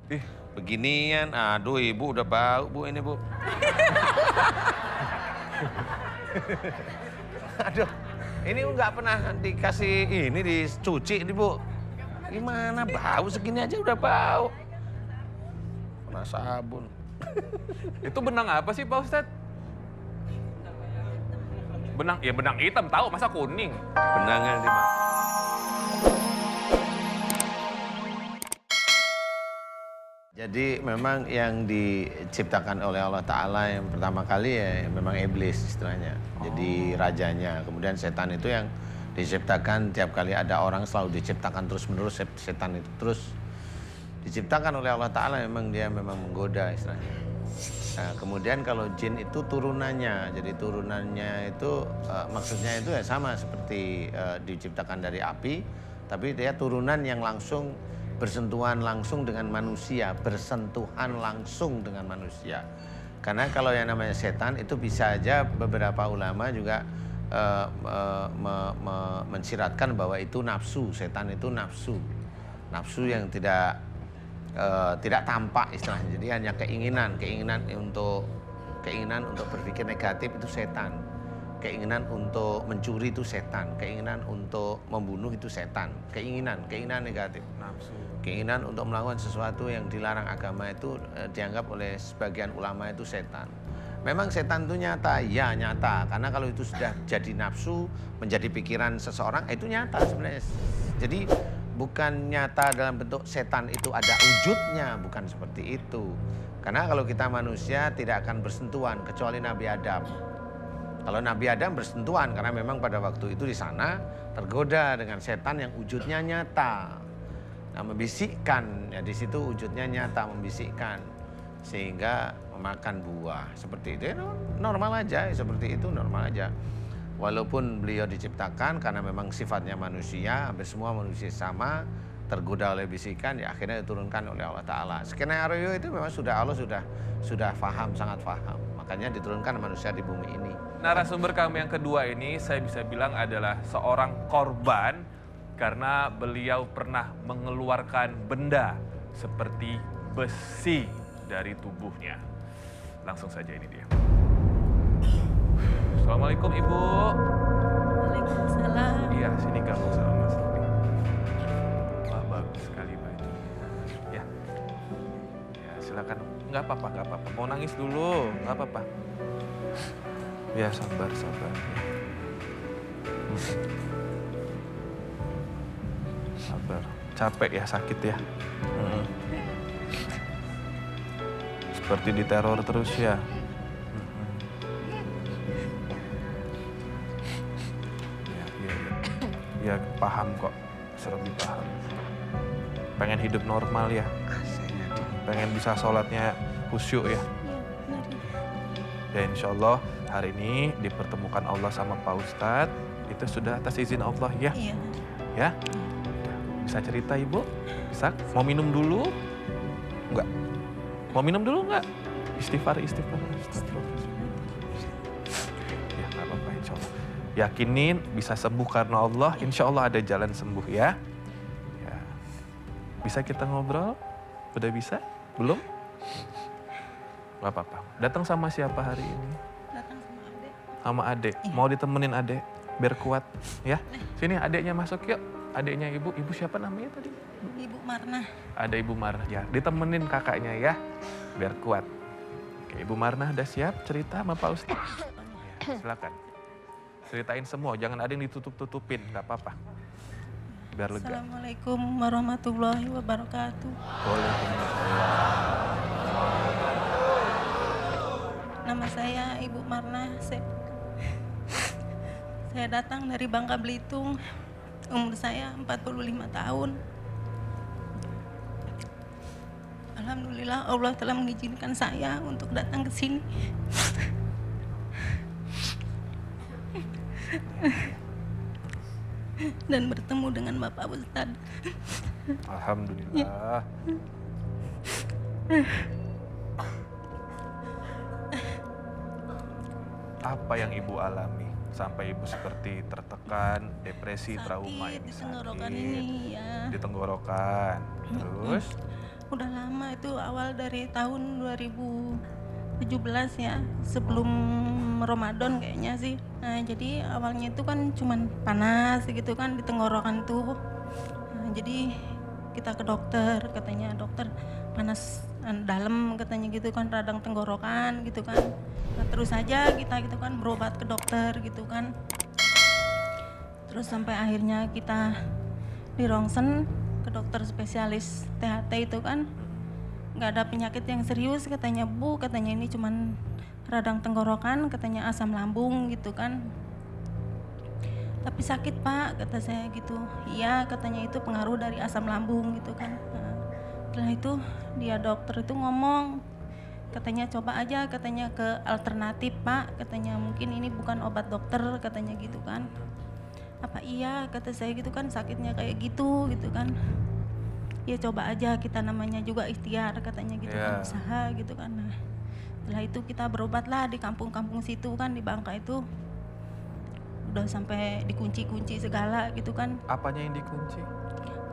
Ih, beginian. Aduh, Ibu udah bau, Bu, ini, Bu. Aduh, ini nggak pernah dikasih ini, dicuci ini, Bu. Gimana, bau segini aja udah bau. Kena sabun. Itu benang apa sih Pak Ustadz? Benang, ya benang hitam tahu, masa kuning? Benang yang dimakan. Jadi memang yang diciptakan oleh Allah Ta'ala yang pertama kali ya memang iblis istilahnya. Jadi rajanya, kemudian setan itu yang diciptakan tiap kali ada orang selalu diciptakan terus-menerus setan itu terus diciptakan oleh Allah Ta'ala memang dia memang menggoda istilahnya. Nah, kemudian kalau jin itu turunannya, jadi turunannya itu maksudnya itu ya sama seperti diciptakan dari api, tapi dia turunan yang langsung bersentuhan langsung dengan manusia, bersentuhan langsung dengan manusia. Karena kalau yang namanya setan itu bisa aja beberapa ulama juga mensiratkan bahwa itu nafsu, setan itu nafsu. Nafsu yang tidak tampak istilahnya. Jadi hanya keinginan untuk berpikir negatif itu setan. Keinginan untuk mencuri itu setan, keinginan untuk membunuh itu setan, keinginan negatif. Nafsu. Keinginan untuk melakukan sesuatu yang dilarang agama itu dianggap oleh sebagian ulama itu setan. Memang setan itu nyata, ya nyata. Karena kalau itu sudah jadi nafsu, menjadi pikiran seseorang, itu nyata sebenarnya. Jadi bukan nyata dalam bentuk setan itu ada wujudnya, bukan seperti itu. Karena kalau kita manusia tidak akan bersentuhan kecuali Nabi Adam. Kalau Nabi Adam bersentuhan karena memang pada waktu itu di sana tergoda dengan setan yang wujudnya nyata. Nah, membisikkan, ya di situ wujudnya nyata, membisikkan sehingga memakan buah seperti itu. Ya, normal aja, seperti itu normal aja. Walaupun beliau diciptakan karena memang sifatnya manusia, hampir semua manusia sama, tergoda oleh bisikan, ya akhirnya diturunkan oleh Allah Ta'ala. Skenario itu memang Allah sudah faham, sangat faham. Makanya diturunkan manusia di bumi ini. Narasumber kami yang kedua ini saya bisa bilang adalah seorang korban karena beliau pernah mengeluarkan benda seperti besi dari tubuhnya. Langsung saja ini dia. Assalamualaikum Ibu. Waalaikumsalam. Iya, sini gabung sama Mas Robi. Wah, bagus sekali baju. Ya. Ya, silakan. Nggak apa-apa. Mau nangis dulu, nggak apa-apa. Ya, sabar. Sabar. Capek ya, sakit ya. Seperti diteror terus ya. Ya, paham kok. Serbi paham. Pengen hidup normal ya. Pengen bisa sholatnya khusyuk ya. Ya insya Allah hari ini dipertemukan Allah sama Pak Ustadz. Itu sudah atas izin Allah ya. Iya. Ya. Bisa cerita Ibu? Bisa? Mau minum dulu? Enggak. Mau minum dulu enggak? Istighfar. Ya nggak apa-apa insya Allah. Yakinin bisa sembuh karena Allah, insya Allah ada jalan sembuh ya. Ya. Bisa kita ngobrol? Udah bisa? Belum? Gak apa-apa. Datang sama siapa hari ini? Datang sama adik. Sama adek. Mau ditemenin adek biar kuat ya. Sini adeknya masuk yuk. Adeknya ibu. Ibu siapa namanya tadi? Ibu Marna. Ada Ibu Marna ya. Ditemenin kakaknya ya. Biar kuat. Oke, Ibu Marna udah siap cerita sama Pak Ustadz? Ya, silakan. Ceritain semua, jangan ada yang ditutup-tutupin, nggak apa-apa. Biar lega. Assalamualaikum warahmatullahi wabarakatuh. Nama saya Ibu Marna. Saya datang dari Bangka Belitung. Umur saya 45 tahun. Alhamdulillah Allah telah mengizinkan saya untuk datang ke sini. Dan bertemu dengan Bapak Ustadz. Alhamdulillah. Apa yang Ibu alami sampai Ibu seperti tertekan, depresi, trauma ini? Di tenggorokan Sakit. ini ya. Di tenggorokan. Terus Udah lama, itu awal dari tahun 2017 ya, sebelum Ramadan kayaknya sih. Nah, jadi awalnya itu kan cuman panas gitu kan di tenggorokan tuh. Nah, jadi kita ke dokter, katanya dokter panas dalam katanya gitu kan, radang tenggorokan gitu kan. Nah, terus aja kita gitu kan berobat ke dokter gitu kan. Terus sampai akhirnya kita di rongsen ke dokter spesialis THT itu kan, nggak ada penyakit yang serius katanya Bu, katanya ini cuman radang tenggorokan, katanya asam lambung gitu kan. Tapi sakit Pak, kata saya gitu. Iya, katanya itu pengaruh dari asam lambung gitu kan. Nah, setelah itu dia dokter itu ngomong, katanya coba aja katanya ke alternatif Pak, katanya mungkin ini bukan obat dokter katanya gitu kan. Apa iya, kata saya gitu kan, sakitnya kayak gitu kan. Ya coba aja, kita namanya juga ikhtiar katanya gitu kan, usaha gitu kan. Nah, setelah itu kita berobat lah di kampung-kampung situ kan, di Bangka itu udah sampai dikunci-kunci segala gitu kan. Apanya yang dikunci?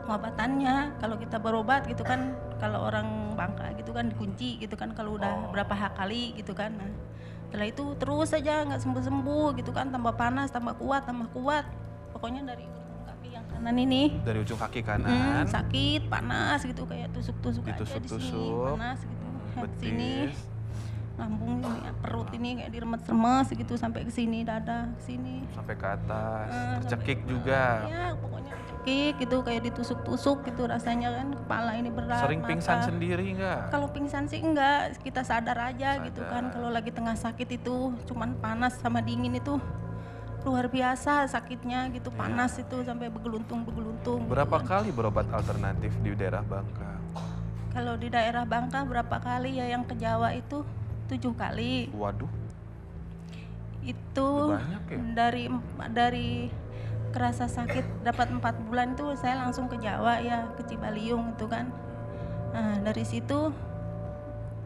Pengobatannya, kalau kita berobat gitu kan, kalau orang Bangka gitu kan dikunci gitu kan, kalau udah berapa kali gitu kan. Nah, setelah itu terus aja nggak sembuh-sembuh gitu kan, tambah panas, tambah kuat. Pokoknya dari ujung kaki yang kanan ini. Dari ujung kaki kanan. Sakit, panas gitu, kayak tusuk-tusuk aja di sini, Ditusuk-tusuk. panas gitu. Di sini, Betis. lambung ini, perut ini kayak diremes-remes gitu sampai ke sini, dada ke sini. Sampai ke atas. Tercekik Sampai- juga. Ya, pokoknya tercekik gitu, kayak ditusuk-tusuk gitu rasanya kan, kepala ini berat. Sering pingsan mata. sendiri nggak? Kalau pingsan sih enggak, kita sadar aja gitu kan. Sadar. Kalau lagi tengah sakit itu, cuman panas sama dingin itu luar biasa sakitnya gitu, panas itu sampai bergeluntung-bergeluntung. Berapa gitu kan. kali berobat alternatif di daerah Bangka? Kalau di daerah Bangka berapa kali ya, yang ke Jawa itu 7 kali. Waduh, Itu banyak ya? dari kerasa sakit dapat 4 bulan itu saya langsung ke Jawa ya, ke Cibaliung itu kan. Nah, dari situ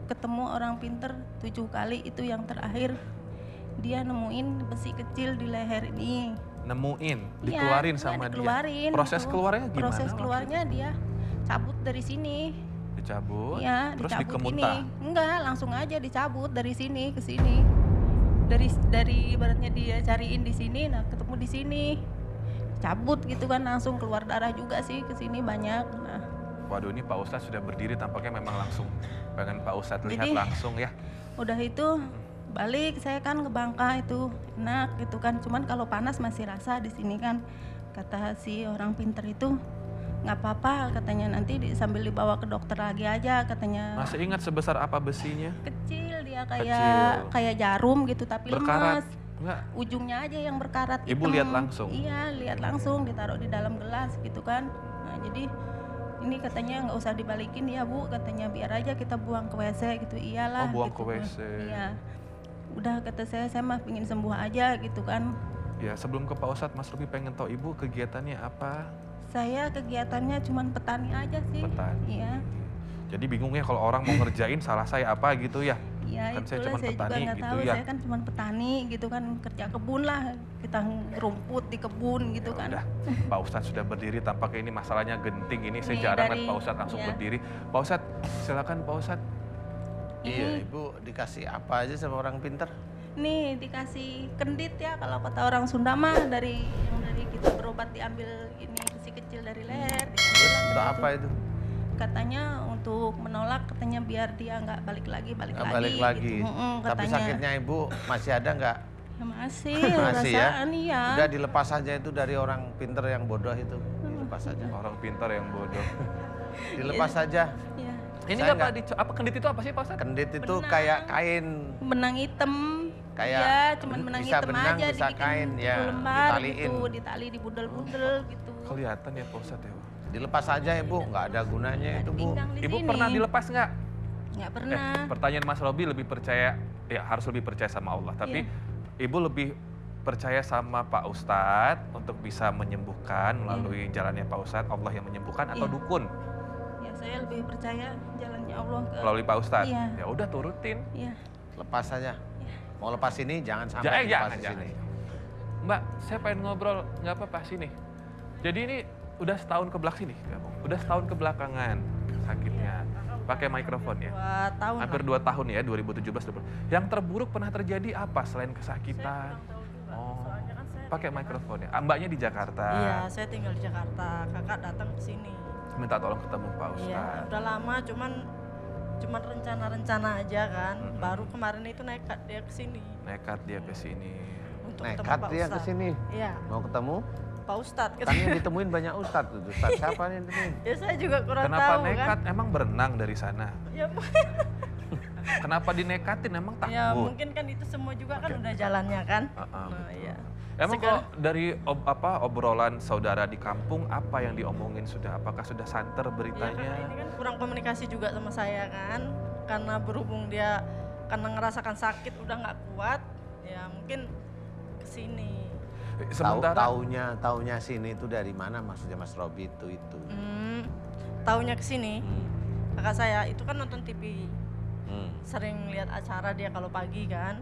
ketemu orang pinter 7 kali, itu yang terakhir dia nemuin besi kecil di leher ini. nemuin, Iya, dikeluarin iya, sama dikeluarin, dia. Proses tuh. keluarnya gimana? Proses keluarnya dia cabut dari sini. Dicabut, Iya, terus dicabut dikemuntah. ini. Enggak, langsung aja dicabut dari sini ke sini. Dari ibaratnya dia cariin di sini, nah ketemu di sini. Cabut gitu kan, langsung keluar darah juga sih ke sini banyak. Nah, Waduh, ini Pak Ustadz sudah berdiri, tampaknya memang langsung pengen Pak Ustadz lihat Jadi- langsung ya. udah itu balik saya kan ke Bangka itu enak gitu kan, cuman kalau panas masih rasa di sini kan. Kata si orang pinter itu, nggak apa-apa katanya, nanti sambil dibawa ke dokter lagi aja katanya. Masih ingat sebesar apa besinya? Kecil dia, Kecil. kayak jarum gitu tapi Berkarat? lemas. Enggak. Ujungnya aja yang berkarat Ibu hitam. lihat langsung? Iya, lihat langsung, ditaruh di dalam gelas gitu kan. Nah, jadi ini katanya nggak usah dibalikin ya Bu, katanya biar aja kita buang ke WC gitu. Iyalah. Oh, buang gitu, ke WC. Iya. Udah, kata saya mah pingin sembuh aja gitu kan. Ya, sebelum ke Pak Ustadz, Mas Robi pengen tahu Ibu kegiatannya apa? Saya kegiatannya cuman petani aja sih. Petani. Iya. Jadi bingung ya kalau orang mau ngerjain salah saya apa gitu ya? Iya, Kan saya itulah cuman saya juga petani nggak gitu tahu. ya. Saya kan cuman petani gitu kan, kerja kebun lah. Kita rumput di kebun gitu kan. Udah, Pak Ustadz sudah berdiri, tampaknya ini masalahnya genting. Ini saya Ini jarang dari- lihat Pak Ustadz langsung iya. berdiri. Pak Ustadz, silakan Pak Ustadz. Iya, Ibu dikasih apa aja sama orang pinter? Nih dikasih kendit ya, kalau kata orang Sunda mah dari kita berobat diambil ini besi kecil dari leher. Terus untuk apa itu? Katanya untuk menolak, katanya biar dia nggak balik lagi. Nggak balik lagi. Gitu. Tapi Katanya. sakitnya Ibu masih ada nggak? Ya, masih, Masih ya? rasaan iya. Udah dilepas aja itu dari orang pinter yang bodoh itu. Dilepas aja. Orang pintar yang bodoh. Dilepas saja. Ya. Ini Saya apa, apa kendit itu apa sih Pak Ustadz? Kendit itu Benang. kayak kain. Benang hitam. Kayak ya, cuman benang bisa hitam benang, aja bisa dibikin kain, ya, 10 lembar ditaliin. gitu, ditali dibundel-bundel gitu. Kelihatan ya Pak Ustadz ya. Dilepas aja ya Bu, nggak ada gunanya itu Bu. Pinggang di Ibu sini. pernah dilepas nggak? Nggak pernah. Pertanyaan Mas Robi lebih percaya, ya harus lebih percaya sama Allah. Tapi Ibu lebih percaya sama Pak Ustadz untuk bisa menyembuhkan melalui jalannya Pak Ustadz, Allah yang menyembuhkan, atau Iya. dukun Ya, saya lebih percaya jalannya Allah ke. melalui Pak Ustadz. Iya. Ya udah turutin. Iya. Lepas saja. Iya. Mau lepas ini jangan sampai Jangan, dilepas di jangan. sini. Mbak, saya pengen ngobrol, nggak apa-apa sini. Jadi ini udah setahun ke belakang sini, udah setahun kebelakangan. sakitnya. Pakai mikrofon ya. 2 tahun. Hampir 2 tahun ya, 2017. Yang terburuk pernah terjadi apa selain kesakitan? Oh, pakai mikrofon ya. Mbaknya di Jakarta. Iya, saya tinggal di Jakarta. Kakak datang ke sini. Minta tolong ketemu Pak Iya, Ustadz. udah lama cuman rencana-rencana aja kan. Baru kemarin itu nekat dia ke sini Nekat dia ke sini. untuk Nekat ketemu Pak dia ke Ustadz. sini. Iya, Mau ketemu? Pak Ustadz. Kan yang ditemuin banyak ustadz tuh. Ustadz siapa yang ditemuin? Ya saya juga kurang Kenapa tahu nekat? kan. Emang berenang dari sana? Ya, Kenapa dinekatin? Emang takut? ya mungkin kan itu semua juga kan udah jalannya kan. Nah, betul. iya. Emang kalau dari obrolan saudara di kampung, apa yang diomongin sudah? Apakah sudah santer Iya, beritanya? karena ini kan kurang komunikasi juga sama saya kan. Karena berhubung dia karena ngerasakan sakit udah nggak kuat, ya mungkin ke sini. Sementara Taunya sini itu dari mana maksudnya Mas Robi itu? Taunya ke sini, Hmm. kakak saya itu kan nonton TV. Hmm. Sering lihat acara dia kalau pagi kan.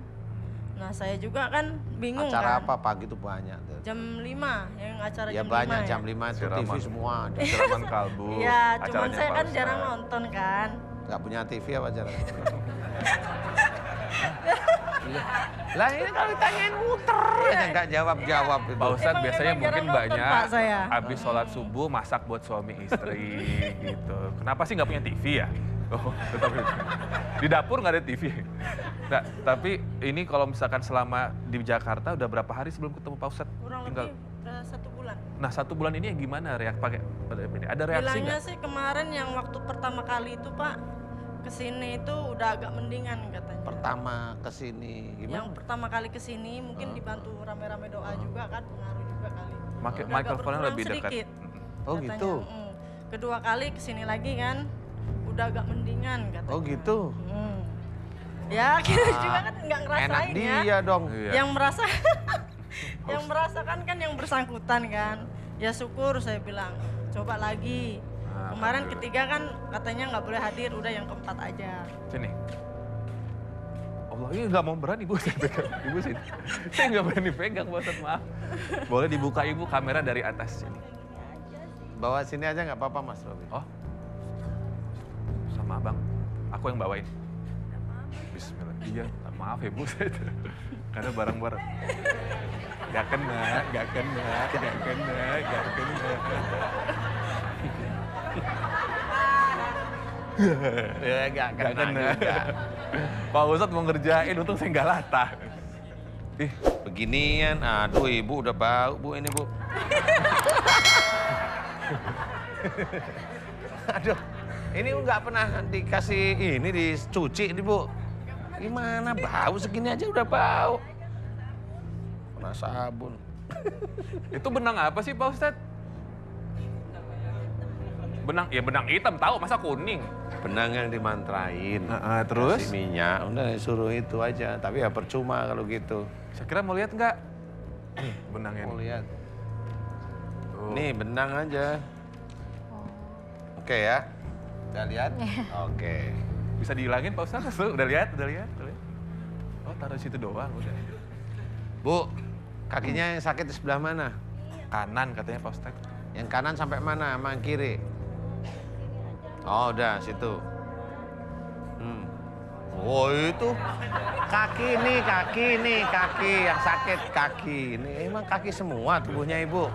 Nah, saya juga kan bingung Acara kan. apa pagi itu banyak tuh. Jam 5 yang acara Ya jam banyak 5 jam 5 itu TV Siraman. semua ada. Siraman kalbu. Iya, cuman acaranya saya Pak kan Ustadz. jarang nonton kan. Gak punya TV apa acara? Lah ini kalau ditanyain muter aja nggak jawab itu. Pak Ustadz Emang- biasanya emang mungkin jarang nonton, banyak Pak, saya. habis sholat subuh masak buat suami istri gitu. Kenapa sih nggak punya TV ya? Oh, tetap itu. Di dapur nggak ada TV. Nah, tapi ini kalau misalkan selama di Jakarta udah berapa hari sebelum ketemu Pak Ustadz? Kurang Tinggal. lebih udah 1 bulan. Nah, 1 bulan ini gimana pakai ada reaksi Bilangnya nggak? sih kemarin yang waktu pertama kali itu Pak kesini itu udah agak mendingan katanya. Pertama kesini Yang gimana? pertama kali kesini mungkin dibantu rame-rame doa juga kan pengaruh juga kali. Pakai Udah agak mikrofonnya berkurang lebih dekat. sedikit, Oh katanya. gitu. Kedua kali kesini lagi kan udah agak mendingan katanya. Oh gitu. Ya kita juga kan nggak Enak ngerasain ya. dia dong. Iya. Yang merasa yang merasakan kan yang bersangkutan kan. Ya syukur saya bilang coba lagi. Kemarin Alhamdulillah. ketiga kan katanya nggak boleh hadir, udah yang keempat aja. Sini. Allah, ini nggak mau berani Bu, saya pegang. Ibu sini. Saya nggak berani pegang, Pak Ustadz, maaf. Boleh dibuka Ibu kamera dari atas sini. Bawa sini aja nggak apa-apa Mas Robi. Oh, sama abang. Aku yang bawain. Bismillah. Iya, maaf ya Bu, saya itu. Karena bareng-bareng. Gak kena, gak kena, gak kena, gak kena. Ya nggak Gak kena kena. juga. Pak Ustadz mau ngerjain, untung saya nggak latah. Ih, Beginian, aduh ibu udah bau bu ini bu. Aduh, ini nggak pernah dikasih ini dicuci ini bu. Gimana bau segini aja udah bau. Kena sabun. itu benang apa sih Pak Ustadz? Benang, ya benang hitam tahu, masa kuning? Benang yang dimantrain. Terus? Kasih minyak, udah suruh itu aja. Tapi ya percuma kalau gitu. Saya kira mau lihat nggak? Benangnya Mau nih. lihat. Tuh. Nih benang aja. Oke ya. Udah lihat? Oke. Bisa dihilangin Pak Ustadz? Tuh, udah lihat, udah lihat, udah lihat. Oh, taruh situ doang udah. Bu, kakinya yang sakit di sebelah mana? Kanan katanya Pak Ustadz. Yang kanan sampai mana? Sama yang kiri? Oh, udah situ. Oh, itu kaki nih, kaki yang sakit kaki. Ini emang kaki semua tubuhnya Ibu.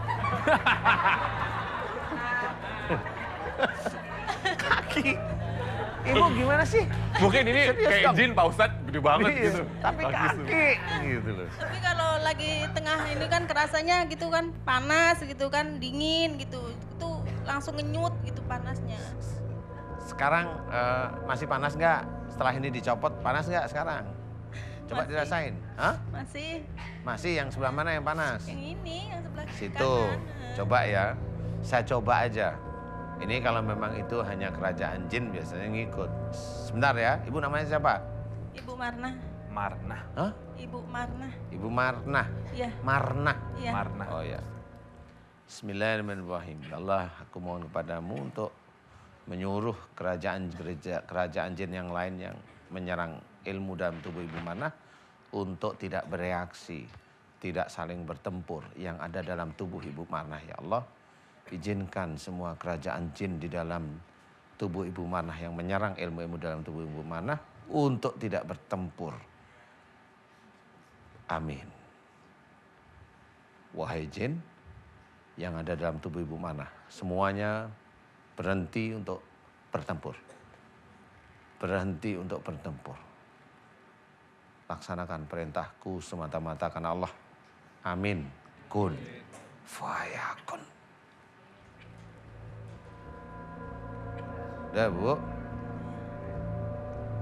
Kaki. Ibu gimana sih? Mungkin ini Serius kayak dong? jin Pak Ustadz, gede banget Iya, gitu. tapi kaki gitu loh. Tapi kalau lagi tengah ini kan kerasanya gitu kan panas gitu kan, dingin gitu. Itu langsung ngenyut gitu panasnya. Sekarang masih panas nggak? Setelah ini dicopot panas nggak sekarang? Coba Masih. dirasain. Hah? Masih Masih yang sebelah mana yang panas? yang ini yang sebelah Situ. kanan. Coba ya. Saya coba aja. Ini kalau memang itu hanya kerajaan jin biasanya ngikut. Sebentar ya. Ibu namanya siapa? Ibu Marna. Marna. Hah? Ibu Marna. Ibu Marna. Iya, Marna. iya. Marna. Oh ya. Bismillahirrahmanirrahim. Ya Allah, aku mohon kepadamu untuk menyuruh kerajaan jin yang lain yang menyerang ilmu dalam tubuh Ibu Marna untuk tidak bereaksi, tidak saling bertempur yang ada dalam tubuh Ibu Marna. Ya Allah, izinkan semua kerajaan jin di dalam tubuh Ibu Manah, yang menyerang ilmu-ilmu dalam tubuh Ibu Manah untuk tidak bertempur. Amin. Wahai jin yang ada dalam tubuh Ibu Manah, semuanya berhenti untuk bertempur. Berhenti untuk bertempur. Laksanakan perintahku semata-mata karena Allah. Amin. Kun fayakun. Udah Bu?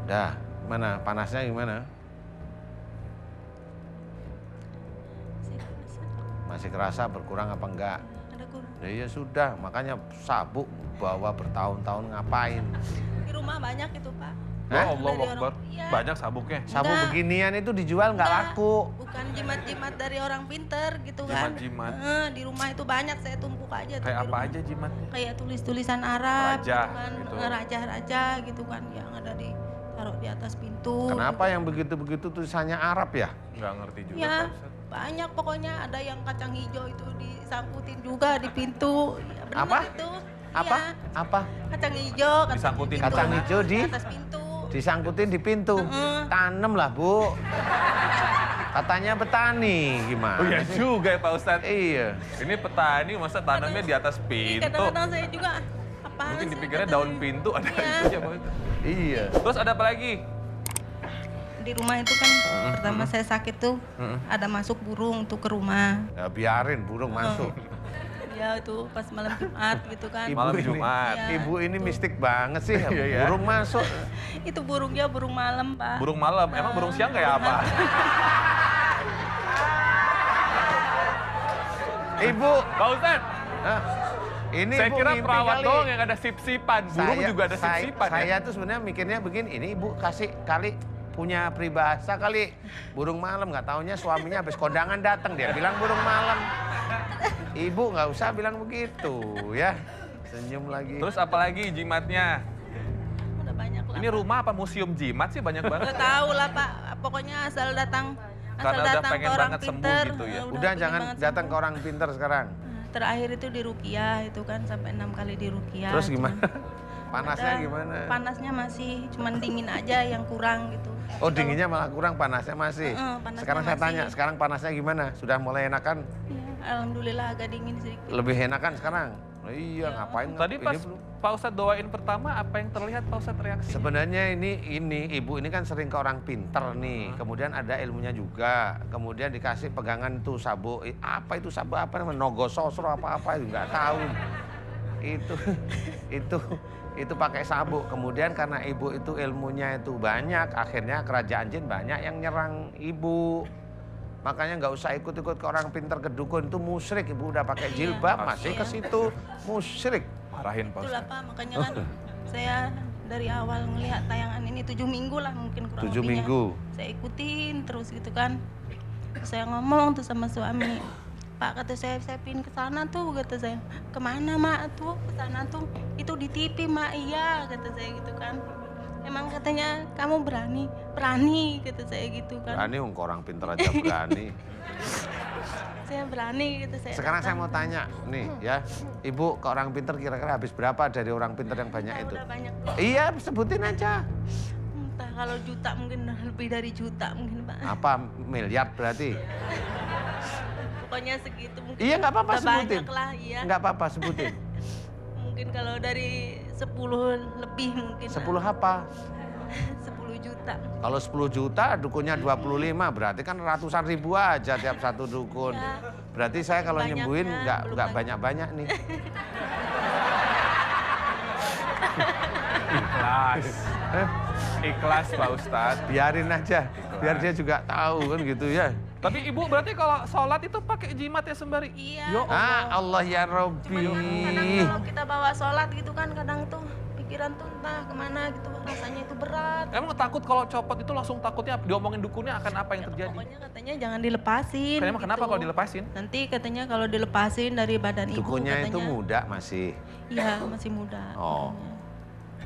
Udah, mana panasnya gimana? Masih kerasa berkurang apa enggak? Ada kurang. Ya sudah, makanya sabuk bawa bertahun-tahun ngapain? Di rumah banyak itu Pak. Ya Dari Allah orang- Akbar. Iya. Banyak sabuknya. Sabuk Enggak. beginian itu dijual nggak Enggak, laku. Bukan jimat-jimat dari orang pinter gitu kan. Jimat-jimat. Di rumah itu banyak, saya tumpuk aja tuh Kayak di apa rumah. aja jimatnya? Kayak tulis-tulisan Arab Raja, gitu kan. gitu. Raja-raja gitu kan yang ada di taruh di atas pintu. Kenapa yang begitu-begitu tulisannya Arab ya? Nggak ngerti juga Ya, Pak Ustadz. banyak pokoknya, ada yang kacang hijau itu disangkutin juga di pintu. Ya, benar Apa? itu. Apa? Iya, Apa? kacang hijau, Disangkutin pintu, kacang hijau di atas pintu. disangkutin di pintu. Tanem lah Bu. Katanya petani gimana? Oh iya juga ya Pak Ustadz. Iya. Ini petani masa tanamnya di atas pintu. Kadang-kadang saya juga apa Mungkin sih dipikirnya katanya. daun pintu ada Iya. itunya Pak Ustadz. Iya. Terus ada apa lagi? Di rumah itu kan pertama saya sakit tuh ada masuk burung tuh ke rumah. Ya, biarin burung masuk. Ya itu pas malam Jumat gitu kan. Malam ini- Jumat. Iya. Ibu ini mistik banget sih. Iya, iya. Burung masuk. Itu burungnya burung malam, Pak. Burung malam. Emang burung siang kayak apa? Ibu, Pak Ustadz, Hah? Ini saya Ibu kira mimpi perawat kali. doang yang ada sip-sipan. Burung juga ada sip-sipan saya ya? tuh sebenarnya mikirnya begini, ini Ibu kasih kali punya peribahasa kali. Burung malam, nggak taunya suaminya habis kondangan datang, dia bilang burung malam. Ibu nggak usah bilang begitu ya. Senyum lagi. Terus apa lagi jimatnya? Udah banyak lah. Ini rumah apa museum jimat sih banyak banget? Udah tahu lah, Pak. Pokoknya asal datang Karena udah ke pengen orang banget sembuh pinter. gitu ya? Udah pengen jangan banget datang ke sembuh. orang pinter sekarang. Terakhir itu di Rukiah itu kan sampai 6 kali di Rukiah. Terus gimana? Cuman Panasnya ada- gimana? Panasnya masih cuman dingin aja yang kurang gitu. Oh dinginnya malah kurang, panasnya masih. Panasnya Sekarang saya masih. tanya, sekarang panasnya gimana? Sudah mulai enakan? Ya, alhamdulillah agak dingin sedikit. Lebih enakan sekarang? Oh, iya, ngapain? Tadi Ini pas belum. Pak Ustadz doain pertama, apa yang terlihat Pak Ustadz reaksi? Sebenarnya ini ibu ini kan sering ke orang pinter nih, kemudian ada ilmunya juga, kemudian dikasih pegangan tuh sabuk, apa itu sabuk apa namanya, nogo sosro apa itu nggak tahu. Itu pakai sabuk. Kemudian karena ibu itu ilmunya itu banyak, akhirnya kerajaan jin banyak yang nyerang ibu. Makanya nggak usah ikut-ikut ke orang pinter ke dukun, itu musyrik. Ibu udah pakai jilbab masih ke situ musyrik. Marahin Pak Itulah Ustadz. Pak, makanya kan saya dari awal melihat tayangan ini 7 minggu lah mungkin kurang 7 lebihnya. minggu. Saya ikutin terus gitu kan. Saya ngomong tuh sama suami, Pak kata saya pingin ke sana tuh, kata saya. Kemana Mak tuh? Ke sana tuh. Itu di TV Mak, iya kata saya gitu kan. Emang katanya kamu berani? Berani kata saya gitu kan. Berani ke orang pinter aja berani. Saya berani gitu saya. Sekarang saya datang. mau tanya nih ya, ibu ke orang pinter kira-kira habis berapa dari orang pinter yang banyak itu? Udah banyak. Iya, sebutin aja. Entah kalau juta mungkin lebih dari juta mungkin Pak. Apa miliar berarti? Pokoknya segitu mungkin. Iya nggak apa-apa udah sebutin. Banyak lah, iya. Nggak apa-apa sebutin. Mungkin kalau dari 10 lebih mungkin. 10 apa? 10 juta. Kalau 10 juta dukunnya 25, berarti kan ratusan ribu aja tiap satu dukun. Ya. Berarti saya kalau Banyaknya nyembuhin nggak belum lagi. banyak-banyak nih. Ikhlas. Ikhlas Pak Ustadz. Biarin aja, biar dia juga tahu kan gitu ya. Tapi Ibu berarti kalau sholat itu pakai jimat ya sembari? Iya. Yo, Allah ya Robbi. Kadang kalau kita bawa sholat gitu kan kadang tuh pikiran tuh entah kemana gitu rasanya itu berat. Emang takut kalau copot itu langsung takutnya diomongin dukunnya akan apa yang terjadi? Pokoknya katanya jangan dilepasin. Emang kenapa gitu. kalau dilepasin? Nanti katanya kalau dilepasin dari badan ibu Dukunnya itu katanya. muda masih. Iya masih muda. Oh. katanya.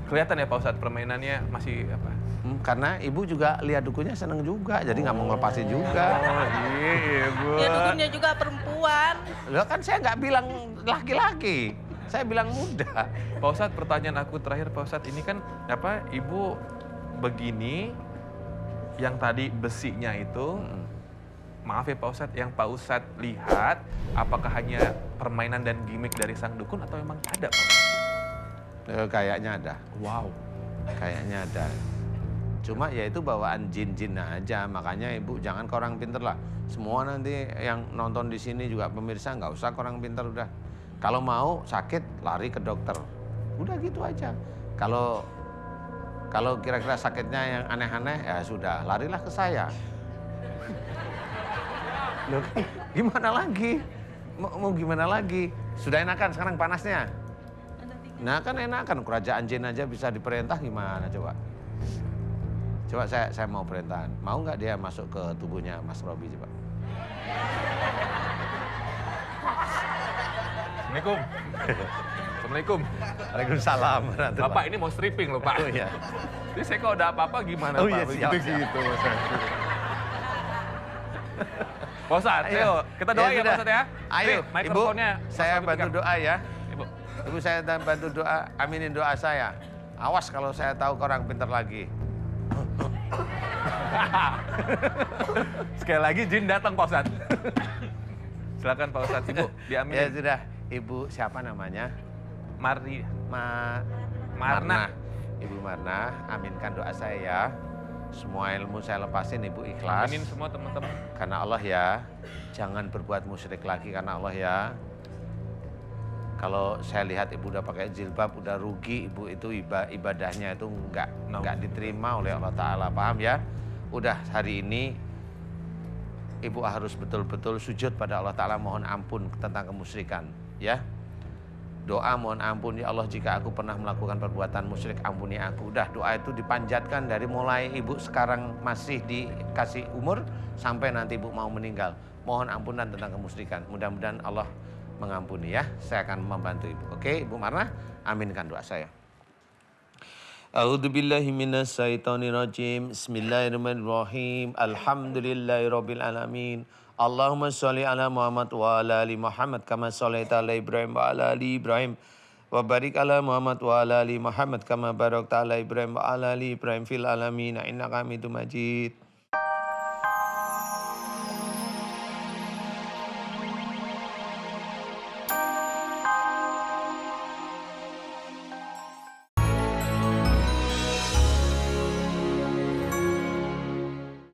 Kelihatan ya Pak Ustadz permainannya masih apa? Karena ibu juga lihat dukunnya seneng juga, jadi nggak mau ngelepasin juga. Oh iya Bu. Ya dukunnya juga perempuan. Loh kan saya nggak bilang laki-laki. Saya bilang mudah. Pak Ustadz, pertanyaan aku terakhir Pak Ustadz, ini kan ibu begini, yang tadi besinya itu, maaf ya Pak Ustadz, yang Pak Ustadz lihat apakah hanya permainan dan gimmick dari sang dukun atau memang ada Pak Ustadz? Kayaknya ada. Wow. Kayaknya ada. Cuma ya itu bawaan jin-jin aja, makanya ibu jangan ke orang pinter lah. Semua nanti yang nonton di sini juga pemirsa nggak usah ke orang pinter udah. Kalau mau sakit lari ke dokter, udah gitu aja. Kalau kira-kira sakitnya yang aneh-aneh ya sudah larilah ke saya. Loh, gimana lagi? Mau gimana lagi? Sudah enakan sekarang panasnya. Nah kan enakan kerajaan jin aja bisa diperintah gimana coba? Coba saya mau perintahan. Mau nggak dia masuk ke tubuhnya Mas Robi coba? Assalamualaikum. Assalamualaikum. Waalaikumsalam. Bapak ini mau stripping loh Pak. Oh iya. Jadi saya kalau ada apa-apa gimana Oh Pak? iya, siap, siap. Gitu. Pak Ustadz, ayo kita doa ya Pak sudah. Ustadz ya. Ayo, Nih, mikrofonnya Ibu, saya Mas Robi bantu pegang. doa ya. Ibu. Ibu saya bantu doa, aminin doa saya. Awas kalau saya tahu ke orang pintar lagi. Sekali lagi jin datang Pak Ustadz. Silakan Pak Ustadz, Ibu diaminin. Ya sudah, Ibu siapa namanya? Marni. Marna. Ibu Marna, aminkan doa saya ya. Semua ilmu saya lepasin Ibu ikhlas. Aminin semua teman-teman. Karena Allah ya, jangan berbuat musyrik lagi karena Allah ya. Kalau saya lihat Ibu udah pakai jilbab, udah rugi Ibu itu ibadahnya itu nggak diterima oleh Allah Ta'ala, paham ya? Udah hari ini Ibu harus betul-betul sujud pada Allah Ta'ala mohon ampun tentang kemusyrikan ya. Doa mohon ampun ya Allah jika aku pernah melakukan perbuatan musyrik ampuni aku. Udah doa itu dipanjatkan dari mulai Ibu sekarang masih dikasih umur sampai nanti Ibu mau meninggal. Mohon ampunan tentang kemusyrikan. Mudah-mudahan Allah mengampuni ya. Saya akan membantu Ibu. Oke Ibu Marna, aminkan doa saya. A'udzubillahi minasyaitonirrajim. Bismillahirrahmanirrahim. Alhamdulillahirabbil alamin. Allahumma sholli ala Muhammad wa ala ali Muhammad kama shallaita ala Ibrahim wa ala ali Ibrahim wa barik ala Muhammad wa ala ali Muhammad kama barakta ala Ibrahim wa ala ali Ibrahim fil alamin innaka Hamidum Majid.